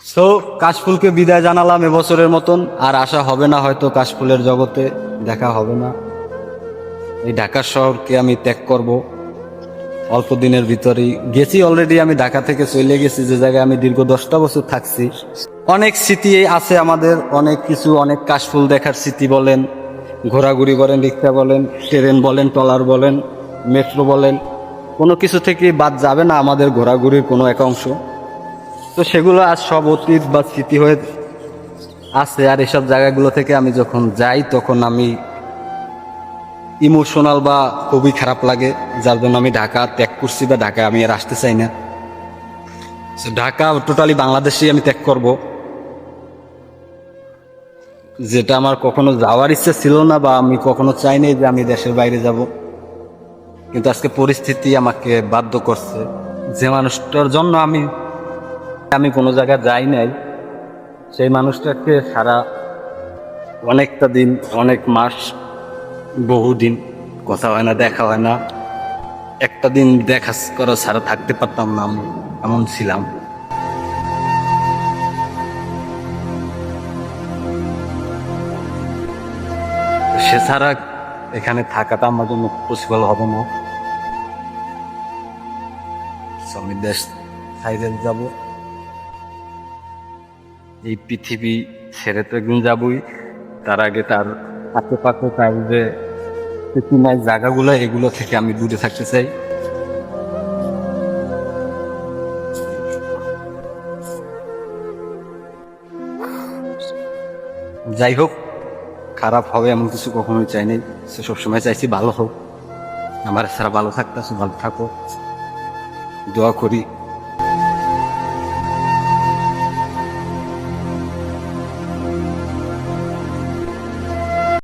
So কাশফুলকে বিদায় জানালাম এবছরের মতন, আর আশা হবে না হয়তো কাশফুলের জগতে দেখা হবে না। এই ঢাকা শহরকে আমি ত্যাগ করব অল্প দিনের ভিতরেই। গেছি অলরেডি, আমি ঢাকা থেকে চলে গেছি যে জায়গায় আমি দীর্ঘ 10টা বছর থাকছি। অনেক স্মৃতি আছে আমাদের, অনেক কিছু, অনেক কাশফুল দেখার স্মৃতি বলেন, ঘোরাঘুরি বলেন, রিক্সা বলেন, ট্রেন বলেন, ট্রলার বলেন, মেট্রো বলেন, কোনো কিছু থেকে বাদ যাবে না আমাদের ঘোরাঘুরির কোনো এক অংশ। তো সেগুলো আজ সব অতীত বা স্মৃতি হয়ে আছে। আর এসব জায়গাগুলো থেকে আমি যখন যাই তখন আমি ইমোশনাল বা খুবই খারাপ লাগে, যার জন্য আমি ঢাকা ত্যাগ করছি বা ঢাকা আমি আর আসতে চাই না। ঢাকা টোটালি বাংলাদেশেই আমি ত্যাগ করব, যেটা আমার কখনো যাওয়ার ইচ্ছে ছিল না বা আমি কখনো চাইনি যে আমি দেশের বাইরে যাব। কিন্তু আজকে পরিস্থিতি আমাকে বাধ্য করছে। যে মানুষটার জন্য আমি আমি কোনো জায়গায় যাই নাই, সেই মানুষটাকে সারা অনেকটা দিন, অনেক মাস, বহুদিন কথা হয় না, দেখা হয় না, একটা দিন দেখা করা ছাড়া থাকতে পারতাম না, আমি এমন ছিলাম। সে ছাড়া এখানে থাকাটা আমার জন্য পসিবল হবে না। আমি দেশ ছাইরে যাব, এই পৃথিবী ছেড়ে তো একদিন যাবই। তার আগে তার আশেপাশে তার যে পৃথিবীর জায়গাগুলো, এগুলো থেকে আমি দূরে থাকতে চাই। যাই হোক, খারাপ হবে এমন কিছু কখনোই চাই নাই। সে সবসময় চাইছি ভালো হোক, আমার ছাড়া ভালো থাকতে, ভালো থাকো, দোয়া করি।